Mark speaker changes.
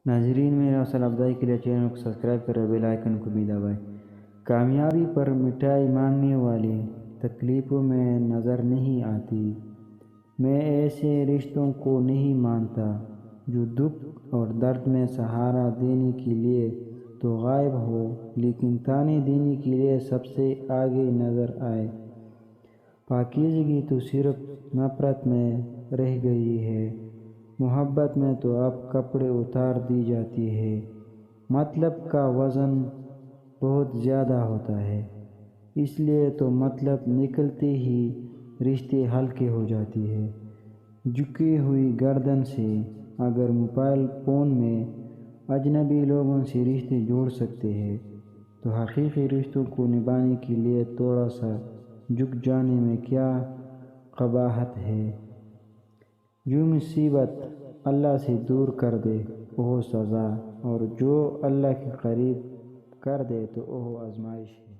Speaker 1: ناظرین، میرے حوصلہ افزائی کے لیے چینل کو سبسکرائب کریں، بیل آئیکن کو بھی دبائیں۔ کامیابی پر مٹھائی مانگنے والی تکلیفوں میں نظر نہیں آتی۔ میں ایسے رشتوں کو نہیں مانتا جو دکھ اور درد میں سہارا دینے کے لیے تو غائب ہو لیکن تانے دینے کے لیے سب سے آگے نظر آئے۔ پاکیزگی تو صرف نفرت میں رہ گئی ہے، محبت میں تو اب کپڑے اتار دی جاتی ہے۔ مطلب کا وزن بہت زیادہ ہوتا ہے، اس لیے تو مطلب نکلتے ہی رشتے ہلکے ہو جاتے ہیں۔ جھکی ہوئی گردن سے اگر موبائل فون میں اجنبی لوگوں سے رشتے جوڑ سکتے ہیں تو حقیقی رشتوں کو نبھانے کے لیے تھوڑا سا جھک جانے میں کیا قباحت ہے۔ جو مصیبت اللہ سے دور کر دے وہ سزا، اور جو اللہ کے قریب کر دے تو وہ آزمائش ہے۔